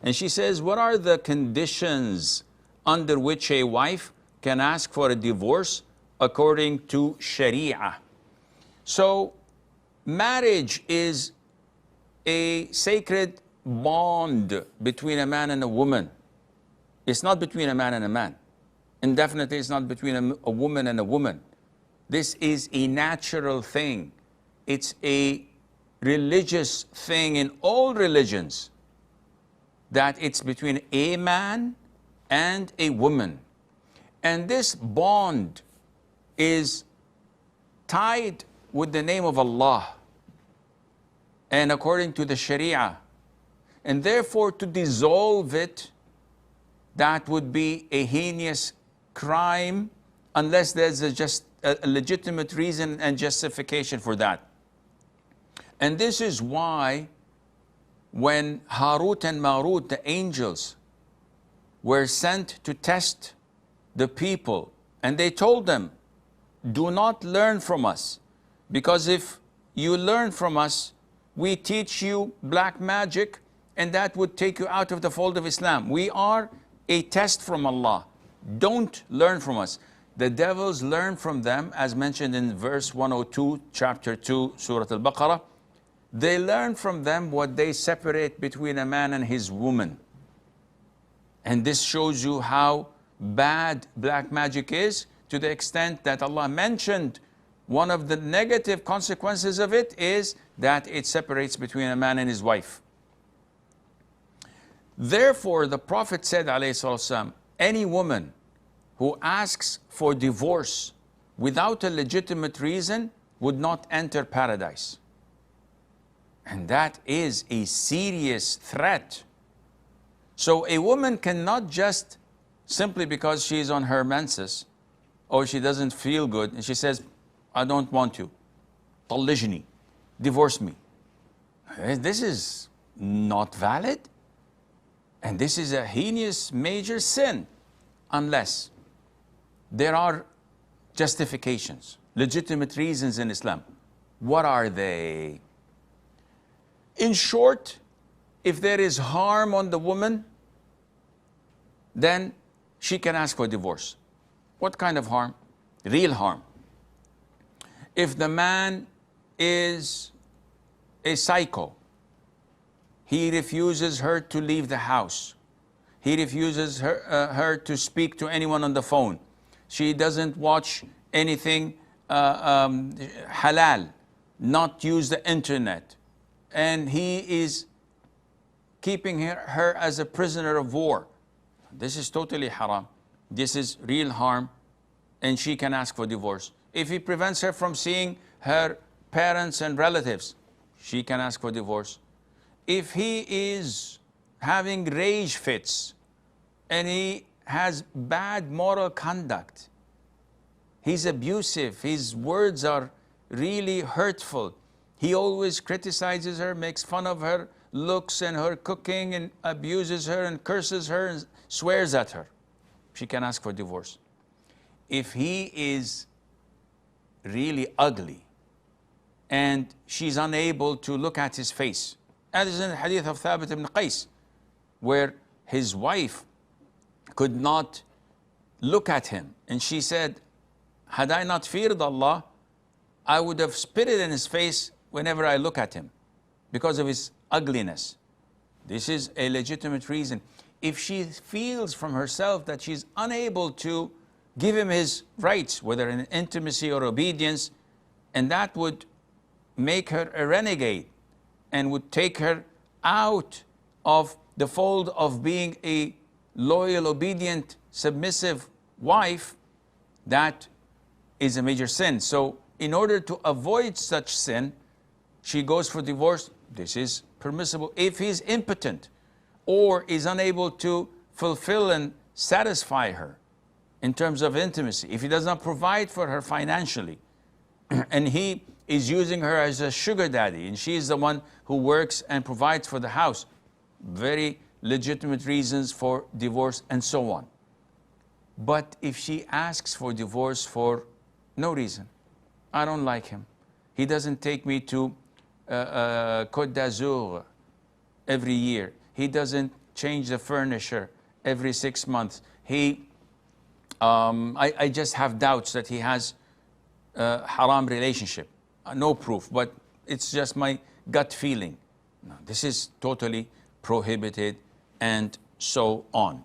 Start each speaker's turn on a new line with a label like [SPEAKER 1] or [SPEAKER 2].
[SPEAKER 1] And she says, what are the conditions under which a wife can ask for a divorce according to Sharia? So, marriage is a sacred bond between a man and a woman. It's not between a man and a man. And definitely it's not between a woman and a woman. This is a natural thing. It's a religious thing in all religions, that it's between a man and a woman. And this bond is tied with the name of Allah and according to the Sharia. And therefore, to dissolve it, that would be a heinous crime unless there's just a legitimate reason and justification for that. And this is why when Harut and Marut, the angels, were sent to test the people, and they told them, do not learn from us, because if you learn from us, we teach you black magic, and that would take you out of the fold of Islam. We are a test from Allah. Don't learn from us. The devils learn from them, as mentioned in verse 102, chapter 2, Surah Al-Baqarah. They learn from them what they separate between a man and his woman. And this shows you how bad black magic is, to the extent that Allah mentioned one of the negative consequences of it is that it separates between a man and his wife. Therefore, the Prophet said, alayhi salatu, any woman who asks for divorce without a legitimate reason would not enter paradise. And that is a serious threat. So a woman cannot just, simply because she's on her menses, or she doesn't feel good, and she says, I don't want you. طلقني, divorce me. This is not valid. And this is a heinous major sin, unless there are justifications, legitimate reasons in Islam. What are they? In short, if there is harm on the woman, then she can ask for divorce. What kind of harm? Real harm. If the man is a psycho, he refuses her to leave the house. He refuses her to speak to anyone on the phone. She doesn't watch anything halal, not use the internet. And he is keeping her as a prisoner of war. This is totally haram. This is real harm, and she can ask for divorce. If he prevents her from seeing her parents and relatives, she can ask for divorce. If he is having rage fits and he has bad moral conduct, he's abusive, his words are really hurtful, he always criticizes her, makes fun of her looks and her cooking, and abuses her and curses her and swears at her, she can ask for divorce. If he is really ugly and she's unable to look at his face, as is in the hadith of Thabit ibn Qais, where his wife could not look at him, and she said, had I not feared Allah, I would have spitted in his face whenever I look at him, because of his ugliness. This is a legitimate reason. If she feels from herself that she's unable to give him his rights, whether in intimacy or obedience, and that would make her a renegade and would take her out of the fold of being a loyal, obedient, submissive wife, that is a major sin. So in order to avoid such sin, she goes for divorce. This is permissible. If he's impotent or is unable to fulfill and satisfy her in terms of intimacy, if he does not provide for her financially, and he is using her as a sugar daddy, and she is the one who works and provides for the house, very legitimate reasons for divorce, and so on. But if she asks for divorce for no reason, I don't like him, he doesn't take me to Côte d'Azur every year, he doesn't change the furniture every 6 months. I just have doubts that he has a haram relationship. No proof, but it's just my gut feeling. No, this is totally prohibited, and so on.